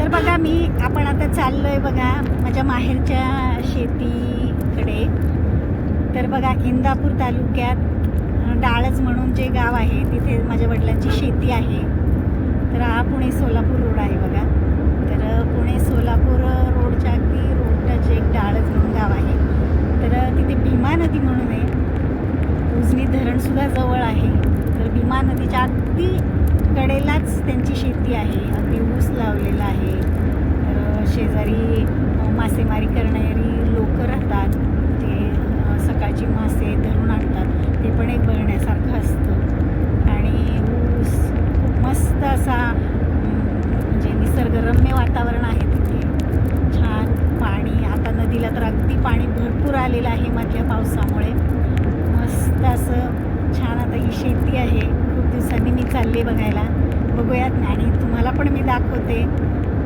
तर बघा आपण आता चाललोय बघा माझ्या माहेरच्या शेतीकडे. तर बघा इंदापूर तालुक्यात डाळज म्हणून जे गाव आहे तिथे माझ्या वडिलांची शेती आहे. तर हा पुणे सोलापूर रोड आहे बघा. तर पुणे सोलापूर रोडच्या अगदी रोडच एक डाळज म्हणून गाव आहे. तर तिथे भीमा नदी म्हणून आहे. उजनी धरणसुद्धा जवळ आहे. तर भीमा नदीच्या अगदी कडेलाच त्यांची शेती आहे. अगदी ऊस लावलेला आहे. तर शेजारी मासेमारी करणारी लोक राहतात. ते सकाळची मासे धरून आणतात. ते पण एक बघण्यासारखं असतं. आणि ऊस खूप मस्त असा म्हणजे निसर्गरम्य वातावरण आहे तिथे. छान पाणी, आता नदीला तर अगदी पाणी भरपूर आलेलं आहे मधल्या पावसामुळे. मस्त असं छान आता ही शेती आहे. खूप दिवसांनी मी चालले बघायला. बघूयात आणि तुम्हाला पण मी दाखवते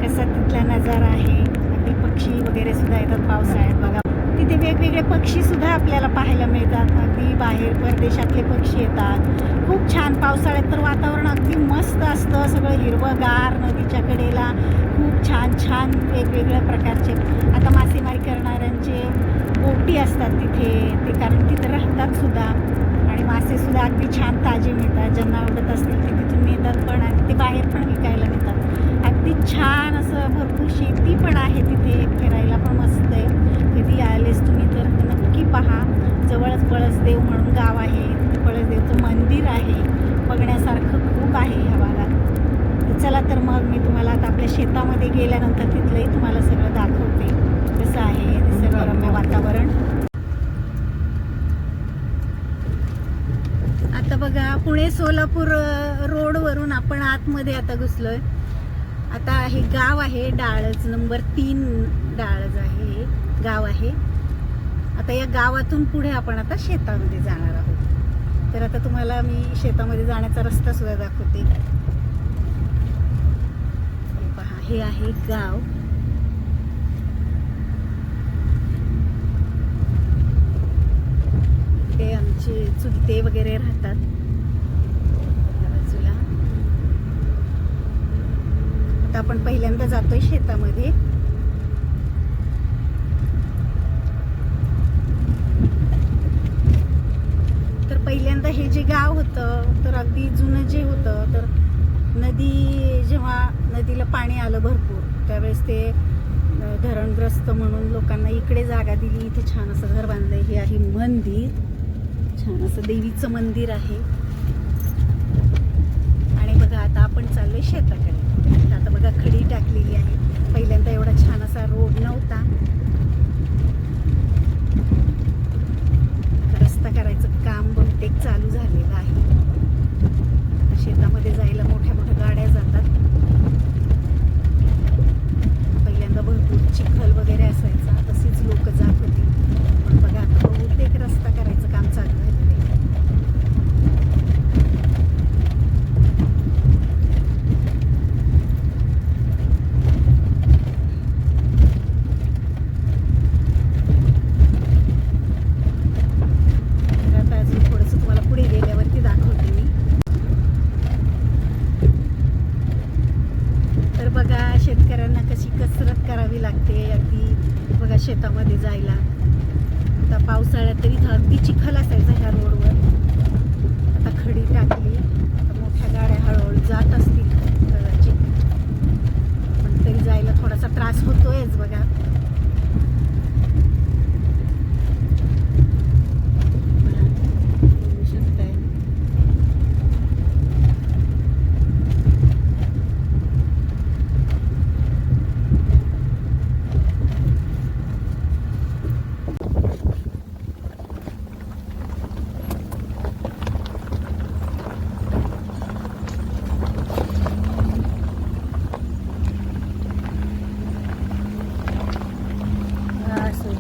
कसा तिथला नजारा आहे. अगदी पक्षी वगैरे सुद्धा येतात पावसाळ्यात बघा. तिथे वेगवेगळे पक्षीसुद्धा आपल्याला पाहायला मिळतात. अगदी बाहेर परदेशातले पक्षी येतात. खूप छान पावसाळ्यात तर वातावरण अगदी मस्त असतं. सगळं हिरवंगार, नदीच्या कडेला खूप छान छान वेगवेगळ्या प्रकारचे आता मासेमारी करणाऱ्यांचे बोटी असतात तिथे. ते कारण तिथे राहतात सुद्धा आणि मासेसुद्धा अगदी छान ताजे मिळतात. ज्यांना आवडत असतील ते तिथून मिळतात पण आणि ते बाहेर पण विकायला मिळतात. अगदी छान असं भरपूर शेती पण आहे तिथे. फिरायला पण मस्त आहे. कधी आलेस तुम्ही तर नक्की पहा. जवळच पळसदेव म्हणून गाव आहे. पळसदेवचं मंदिर आहे. बघण्यासारखं खूप आहे ह्या भागात. तर चला तर मग मी तुम्हाला आता आपल्या शेतामध्ये गेल्यानंतर तिथलंही तुम्हाला सगळं दाखवते कसं आहे निसर्गरम्य वातावरण. आता बघा पुणे सोलापूर रोडवरून आपण आतमध्ये आता घुसलोय. आता हे गाव आहे डाळज नंबर 3 डाळज आहे हे गाव आहे. आता या गावातून पुढे आपण आता शेतामध्ये जाणार आहोत. तर आता तुम्हाला मी शेतामध्ये जाण्याचा रस्ता सुद्धा दाखवते. हे पहा, हे आहे गाव. ते आमचे चुलते वगैरे राहतात बाजूला. आता आपण पहिल्यांदा जातोय शेतामध्ये. तर पहिल्यांदा हे जे गाव होतं तर अगदी जुनं जे होतं तर जेव्हा नदीला पाणी आलं भरपूर त्यावेळेस ते धरणग्रस्त म्हणून लोकांना इकडे जागा दिली. इथे छान असं घर बांधलंय. हे आहे मंदिर. छान असं देवीचं मंदिर आहे. आणि बघा आता आपण चाललोय शेताकडे. आता बघा खडी टाकलेली आहे. पहिल्यांदा एवढा छान असा रोड नव्हता. रस्ता करायचं काम बहुतेक चालू झालेलं आहे. शेतामध्ये जायला मोठ्या मोठ्या गाड्या जातात. पहिल्यांदा भरपूर चिखल वगैरे असायचा. तशीच लोक जात होती. पण बघा आता बहुतेक रस्ता करायचं काम चालू आहे. आता अजून थोडंसं तुम्हाला पुढे गेल्यावरती दाखवते मी. तर बघा शेतकऱ्यांना कशी कसरत करावी लागते अगदी बघा शेतामध्ये जायला. आता पावसाळ्यात तरी अगदी चिखल असायचा ह्या रोडवर. आता खडी टाकली. आता मोठ्या गाड्या हळूहळू जात असतील कदाचित. पण तरी जायला थोडासा त्रास होतोयच बघा. बघू शकताय.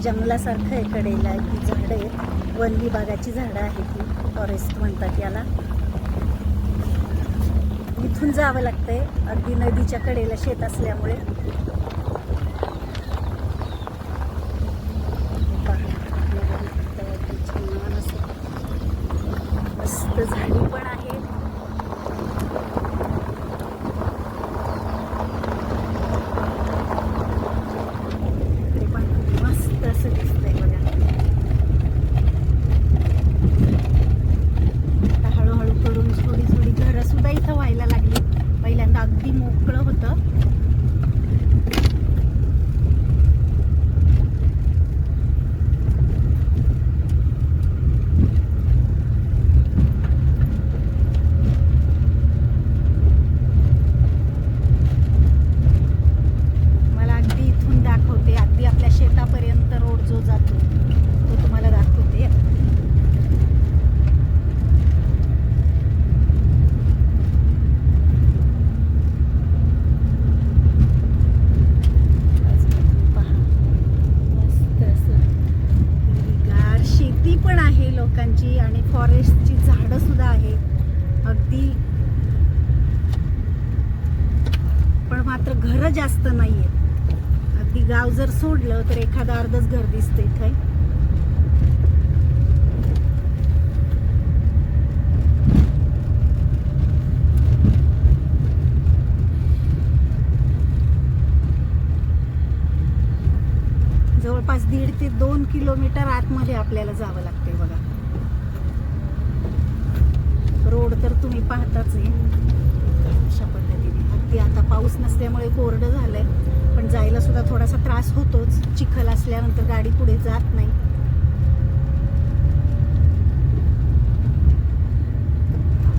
जंगलासारखं आहे कडेला. ही झाडं आहेत. वन विभागाची झाडं आहेत. ती फॉरेस्ट म्हणतात याला. इथून जावं लागतंय अगदी नदीच्या कडेला शेत असल्यामुळे. मस्त झाडी पण आहे. अगदी मोकळं होतं. मला अगदी इथून दाखवते, अगदी आपल्या शेतापर्यंत रोड जो जातो तो तुम्हाला दाखवते. पण आहे लोकांची आणि फॉरेस्टची झाडं सुद्धा आहेत अगदी, पण मात्र घरं जास्त नाही आहेत. अगदी गाव जर सोडलं तर एखादं अर्धच घर दिसतं इथे. जवळपास 1.5 ते 2 किलोमीटर आतमध्ये आपल्याला जावं लागते बघा. रोड तर तुम्ही पाहताच आहे अशा पद्धतीने. अगदी आता पाऊस नसल्यामुळे कोरडं झालंय, पण जायला सुद्धा थोडासा त्रास होतोच. चिखल असल्यानंतर गाडी पुढे जात नाही.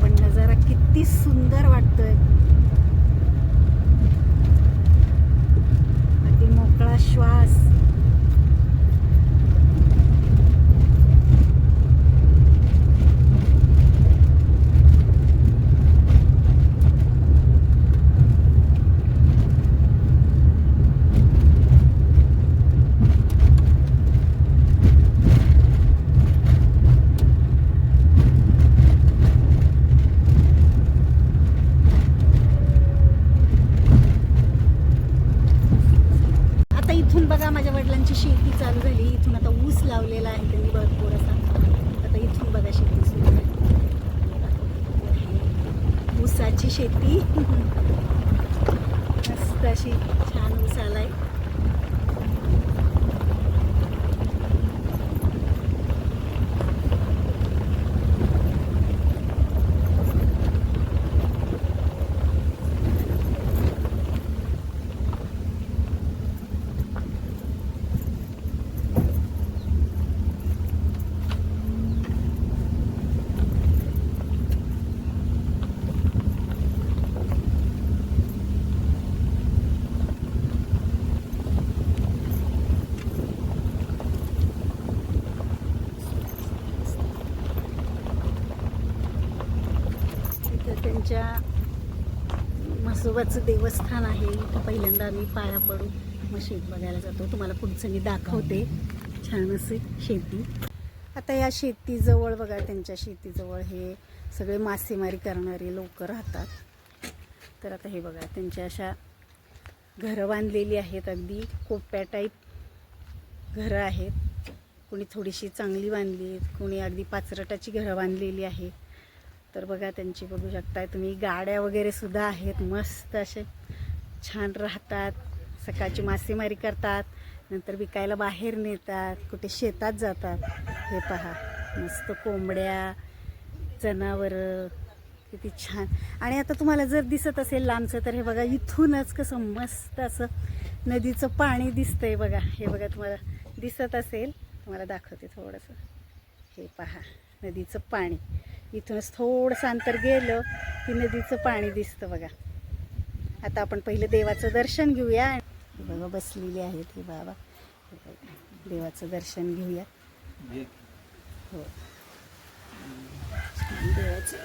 पण नजारा किती सुंदर वाटतोय. अगदी मोकळा श्वास. इथून बघा माझ्या वडिलांची शेती चालू झाली. इथून आता ऊस लावलेला आहे त्यांनी भरपूर असा. आता इथून बघा शेती सुरू आहे, ऊसाची शेती. मस्त अशी छान ऊस आलाय. त्यांच्या म्हसोबाचं देवस्थान आहे. इथं पहिल्यांदा आम्ही पाया पडू मग शेत बघायला जातो. तुम्हाला पुढचं मी दाखवते. छान असे शेती. आता या शेतीजवळ बघा, त्यांच्या शेतीजवळ हे सगळे मासेमारी करणारे लोक राहतात. तर आता हे बघा त्यांच्या अशा घरं बांधलेली आहेत. अगदी कोप्या टाईप घरं आहेत. कोणी थोडीशी चांगली बांधली, कोणी अगदी पाचरटाची घरं बांधलेली आहे. तर बघा त्यांची बघू शकताय तुम्ही. गाड्या वगैरे सुद्धा आहेत. मस्त असे छान राहतात. सकाळची मासेमारी करतात, नंतर विकायला बाहेर नेतात, कुठे शेतात जातात. हे पहा मस्त कोंबड्या, जनावरं किती छान. आणि आता तुम्हाला जर दिसत असेल लांबचं तर हे बघा इथूनच कसं मस्त असं नदीचं पाणी दिसतंय बघा. हे बघा तुम्हाला दिसत असेल, तुम्हाला दाखवते थोडंसं. हे पहा नदीचं पाणी. इथूनच थोडंसं अंतर गेलं की नदीचं पाणी दिसतं बघा. आता आपण पहिलं देवाचं दर्शन घेऊया. हे बघा बसलेले आहेत हे बाबा. देवाचं दर्शन घेऊया. हो देवाचं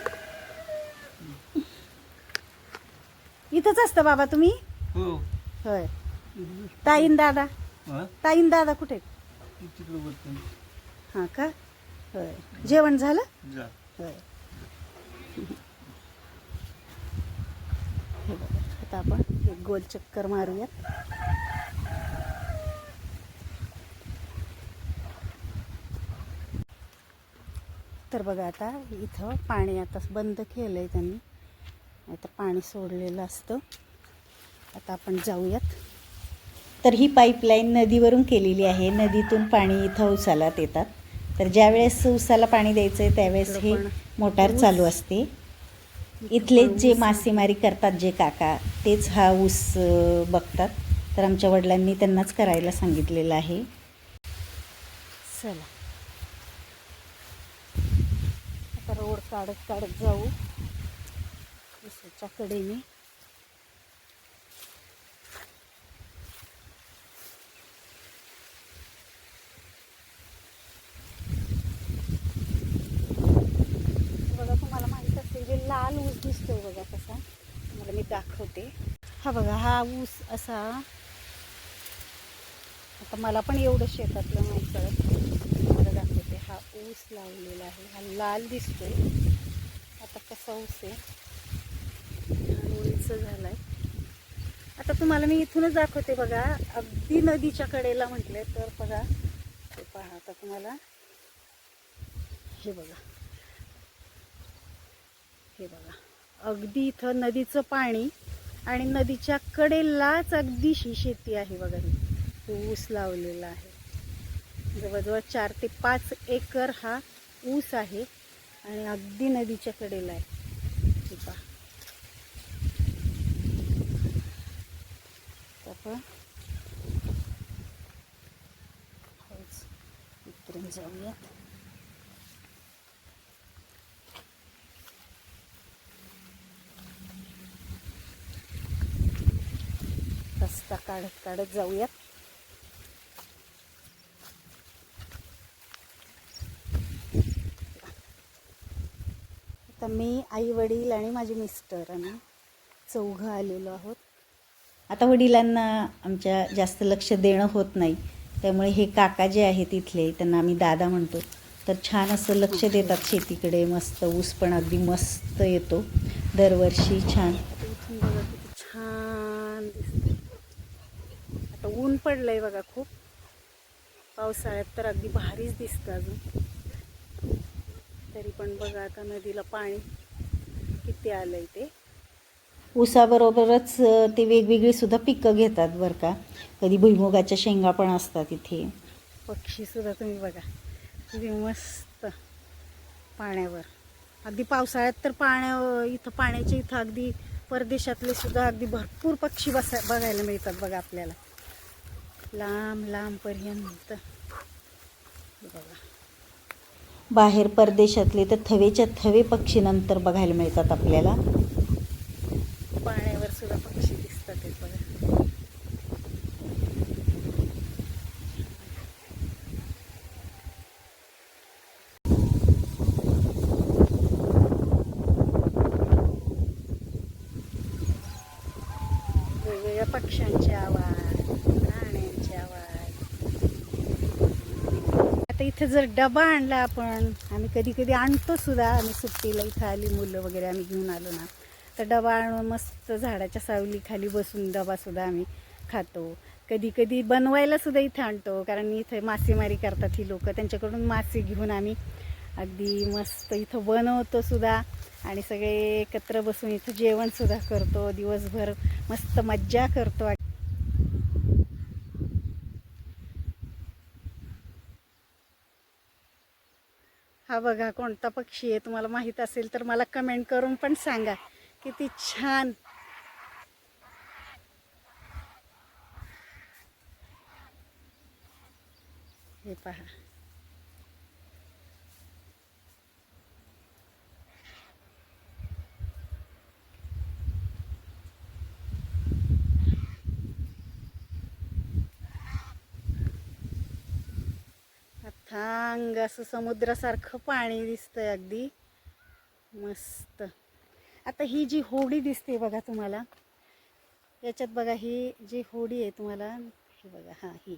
इथंच असतं बाबा तुम्ही? होय. ताईन दादा, ताईन दादा कुठे? हां का? होय. जेवण झालं? होय. हे बघा आता आपण एक गोल चक्कर मारूयात. तर बघा आता इथं पाणी आता बंद केलं आहे त्यांनी. आता पाणी सोडलेलं असतं. आता आपण जाऊयात. तर ही पाईपलाईन नदीवरून केलेली आहे. नदीतून पाणी इथं उसालात येतात. तर ज्यावेळेस उसाला पाणी द्यायचं आहे त्यावेळेस हे मोटार चालू असते. इथले जे मासेमारी करतात जे काका तेच हा ऊस बघतात. तर आमच्या वडिलांनी त्यांनाच करायला सांगितलेलं आहे. चला आता रोड काढत काढत जाऊ ऊसाच्या कडेने. बघा तुम्हाला माहीत असेल जे लाल ऊस दिसतोय बघा कसा, मला मी दाखवते. हा बघा हा ऊस असा, आता मला पण एवढं शेतातलं नाही कळत, मला दाखवते. हा ऊस लावलेला आहे, हा लाल दिसतोय. आता कसा ऊस आहे, उंच झालाय. आता तुम्हाला मी इथूनच दाखवते बघा, अगदी नदीच्या कडेला म्हटले तर बघा हे पहा. आता तुम्हाला हे बघा, हे बघा अगदी इथं नदीचं पाणी आणि नदीच्या कडेलाच अगदी ही शेती आहे बघा. ही ऊस लावलेला आहे, जवळजवळ 4 ते 5 एकर हा ऊस आहे आणि अगदी नदीच्या कडेला आहे. हे पहा. आपण इकडून जाऊयात. रस्ता काढत काढत जाऊयात. आता मी, आई वडील आणि माझे मिस्टर आम्ही 4 आलेलो आहोत. आता वडिलांना आमच्या जास्त लक्ष देणं होत नाही, त्यामुळे हे काका जे आहेत इथले, त्यांना आम्ही दादा म्हणतो, तर छान असं लक्ष देतात शेतीकडे. मस्त ऊस पण अगदी मस्त येतो दरवर्षी. छान इथून बघा किती छान दिसते. आता ऊन पडलंय बघा खूप, पावसाळ्यात तर अगदी भारीच दिसतं अजून. तरी पण बघा आता नदीला पाणी किती आलंय ते. ऊसाबरोबरच ते वेगवेगळी सुद्धा पिकं घेतात बरं का. कधी भुईमुगाच्या शेंगा पण असतात इथे. पक्षीसुद्धा तुम्ही बघा किती मस्त पाण्यावर. अगदी पावसाळ्यात तर इथं पाण्याच्या इथं अगदी परदेशातले सुद्धा अगदी भरपूर पक्षी बघायला मिळतात बघा आपल्याला, लांब लांबपर्यंत. बघा बाहेर परदेशातले तर थवेच्या थवे पक्षी नंतर बघायला मिळतात आपल्याला. पाण्यावर सुद्धा पक्षी दिसतात ते बघा. वेगवेगळ्या पक्ष्यांचे आवाज, प्राण्यांचे आवाज. आता इथे जर डबा आणला आपण, आम्ही कधी कधी आणतो सुद्धा, आम्ही सुट्टीला इथं आली मुलं वगैरे आम्ही घेऊन आलो ना, तर डबा आणून मस्त झाडाच्या सावलीखाली बसून डबासुद्धा आम्ही खातो. कधी कधी बनवायला सुद्धा इथे आणतो, कारण इथे मासेमारी करतात ही लोक, त्यांच्याकडून मासे घेऊन आम्ही अगदी मस्त इथं बनवतो सुद्धा आणि सगळे एकत्र बसून इथं जेवणसुद्धा करतो. दिवसभर मस्त मज्जा करतो. हा बघा कोणता पक्षी आहे, तुम्हाला माहीत असेल तर मला कमेंट करून पण सांगा. किती छान. हे पहा. अथांग असं समुद्रासारखं पाणी दिसतंय अगदी मस्त. आता ही जी होडी दिसते बघा तुम्हाला, याच्यात बघा ही जी होडी आहे तुम्हाला, हे बघा हा ही,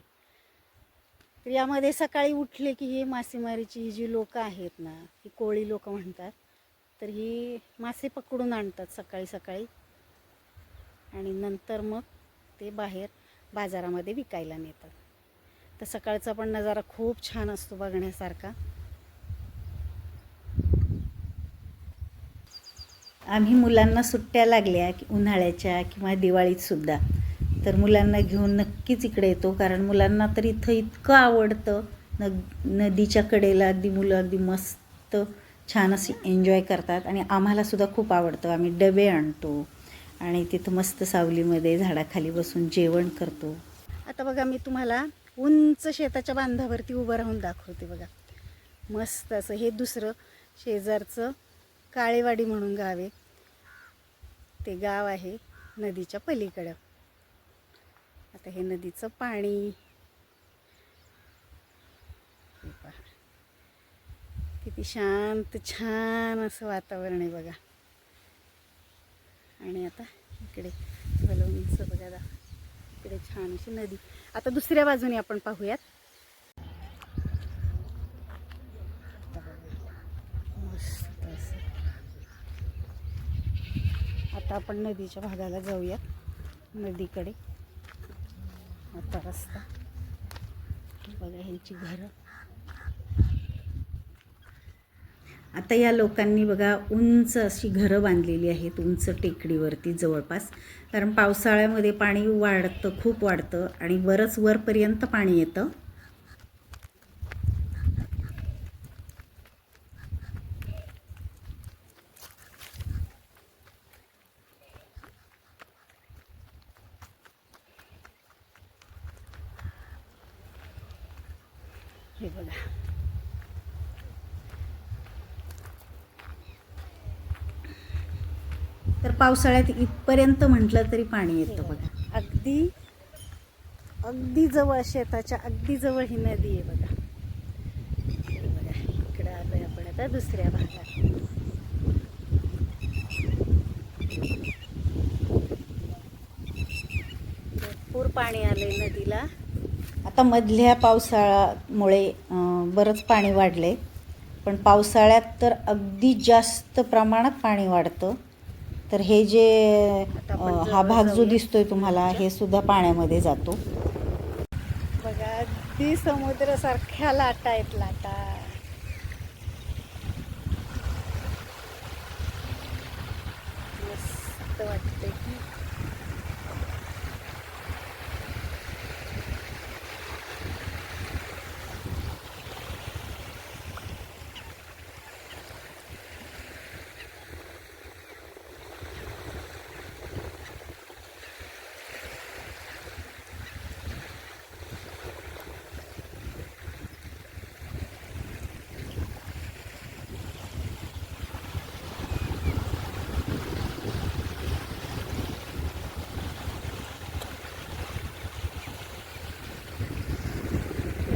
तर यामध्ये सकाळी उठले की ही मासेमारीची ही जी लोक आहेत ना, ही कोळी लोक म्हणतात, तर ही मासे पकडून आणतात सकाळी सकाळी आणि नंतर मग ते बाहेर बाजारामध्ये विकायला नेतात. तर सकाळचा पण नजारा खूप छान असतो बघण्यासारखा. आम्ही मुलांना सुट्ट्या लागल्या की उन्हाळ्याच्या किंवा दिवाळीत सुद्धा, तर मुलांना घेऊन नक्कीच इकडे येतो, कारण मुलांना तर इथं इतकं आवडतं. नदीच्या कडेला अगदी मुलं अगदी मस्त छान अशी एन्जॉय करतात आणि आम्हालासुद्धा खूप आवडतं. आम्ही डबे आणतो आणि तिथं मस्त सावलीमध्ये झाडाखाली बसून जेवण करतो. आता बघा मी तुम्हाला उंच शेताच्या बांधावरती उभं राहून दाखवते बघा. मस्त असं हे दुसरं शेजारचं काळेवाडी म्हणून गाव आहे. ते गाव आहे नदीच्या पलीकडं. आता हे नदीचं पाणी हे पहा, किती शांत छान असं वातावरण आहे बघा. आणि आता इकडे उंच बघा, इकडे छान अशी नदी. आता दुसऱ्या बाजूने आपण पाहूयात. मस्त असं. आता आपण नदीच्या भागाला जाऊयात, नदीकडे. आता रस्ता बघा, ह्यांची घरं. आता या लोकांनी बघा उंच अशी घरं बांधलेली आहेत उंच टेकडीवरती जवळपास. कारण पावसाळ्यामध्ये पाणी वाढतं, खूप वाढतं आणि बरंच वरपर्यंत पाणी येतं. हे बघा, तर पावसाळ्यात इथपर्यंत म्हटलं तरी पाणी येतं बघा. अगदी अगदी जवळ, शेताच्या अगदी जवळ ही नदी आहे बघा. बघा इकडं आलोय आपण आता दुसऱ्या भागात. भरपूर पाणी आलंय नदीला. आता मधल्या पावसाळ्यामुळे बरंच पाणी वाढलंय, पण पावसाळ्यात तर अगदी जास्त प्रमाणात पाणी वाढतं. तर हे जे हा भाग जो दिसतोय तुम्हाला, हे सुद्धा पाण्यामध्ये जातो बघा. अगदी समुद्रासारख्या लाटा आहेत, लाटा. मस्त वाटते की.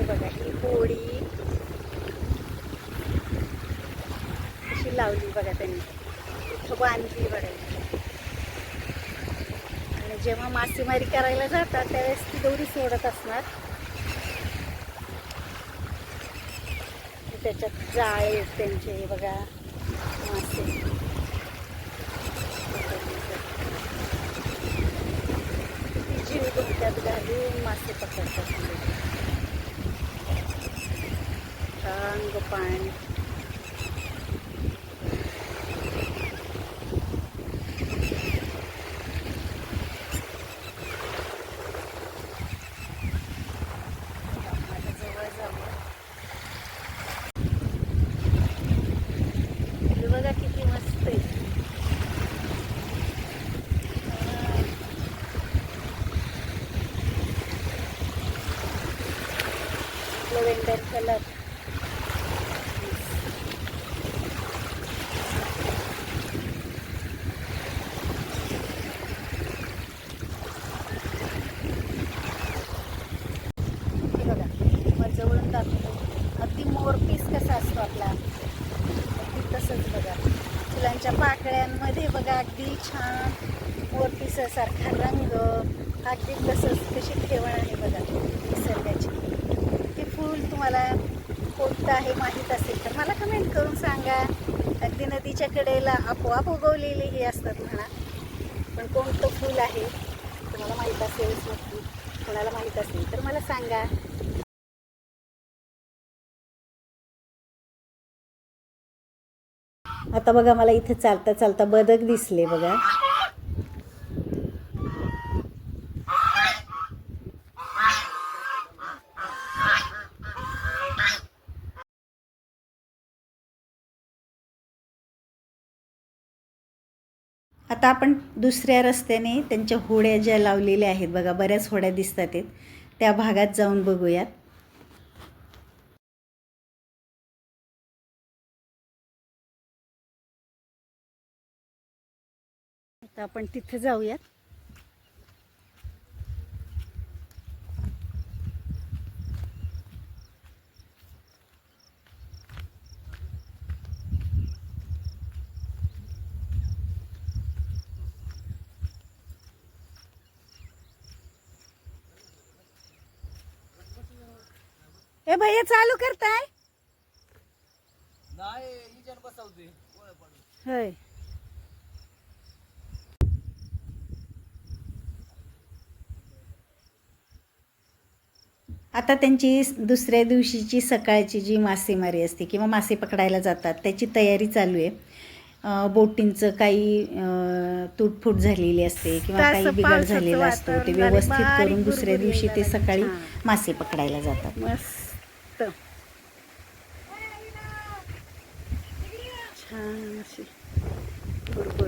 बघा ही होडी कशी लावली बघा त्यांनी, इथं बांधली बघा. आणि जेव्हा मासेमारी करायला जातात त्यावेळेस ती दोरी सोडत असणार. त्याच्यात जाळे त्यांचे बघा, मासे. जीव धोक्यात घालून मासे पकडतात. रंग पाणी. बघा किती मस्त आहे. Lavender colour. बघा मग जवळून दाखवतो. अगदी मोरपीस कसा असतो आपला, अगदी तसंच बघा. फुलांच्या पाकळ्यांमध्ये बघा अगदी छान मोरपीसासारखा रंग. अगदी तसंच, कशी ठेवण आहे बघा निसर्गाची. ते फूल तुम्हाला कोणतं आहे माहीत असेल तर मला कमेंट करून सांगा. अगदी नदीच्या कडेला आपोआप उगवलेले हे असतात म्हणा, पण कोणतं फूल आहे तुम्हाला माहीत असेल, नक्की कोणाला माहीत असेल तर मला सांगा. आता बघा मला इथे चालता चालता बदक दिसले बघा. आता आपण दुसऱ्या रस्त्याने त्यांच्या होड्या ज्या लावलेल्या आहेत बघा, बऱ्याच होड्या दिसतात आहेत, त्या भागात जाऊन बघूयात. आता आपण तिथे जाऊयात. ए भैया चालू करताय? होय. आता त्यांची दुसऱ्या दिवशीची सकाळची जी मासेमारी असते किंवा मासे पकडायला जातात त्याची तयारी चालू आहे. बोटींचं काही तुटफूट झालेली असते किंवा काही बिघाड झालेला असतो, ते व्यवस्थित करून दुसऱ्या दिवशी ते सकाळी मासे पकडायला जातात. मस्त छान अशी बरोबर.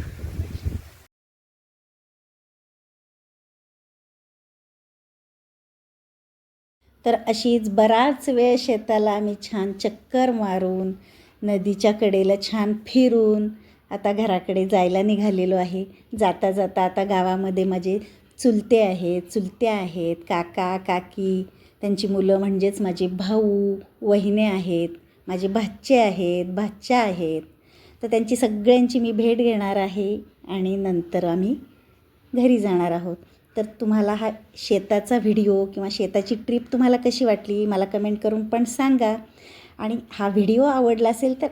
तर अशीच बराच वेळ शेताला आम्ही छान चक्कर मारून नदीच्या कडेला छान फिरून आता घराकडे जायला निघालेलो आहे. जाता जाता आता गावामध्ये माझे चुलते आहेत, चुलत्या आहेत, काका काकी, त्यांची मुलं म्हणजेच माझे भाऊ वहिने आहेत, माझे भाचे आहेत, भाच्या आहेत. तर त्यांची सगळ्यांची मी भेट घेणार आहे आणि नंतर आम्ही घरी जाणार आहोत. तर तुम्हाला हा शेताचा व्हिडिओ किंवा शेताची ट्रिप तुम्हाला कशी वाटली मला कमेंट करून पण सांगा. आणि हा व्हिडिओ आवडला असेल तर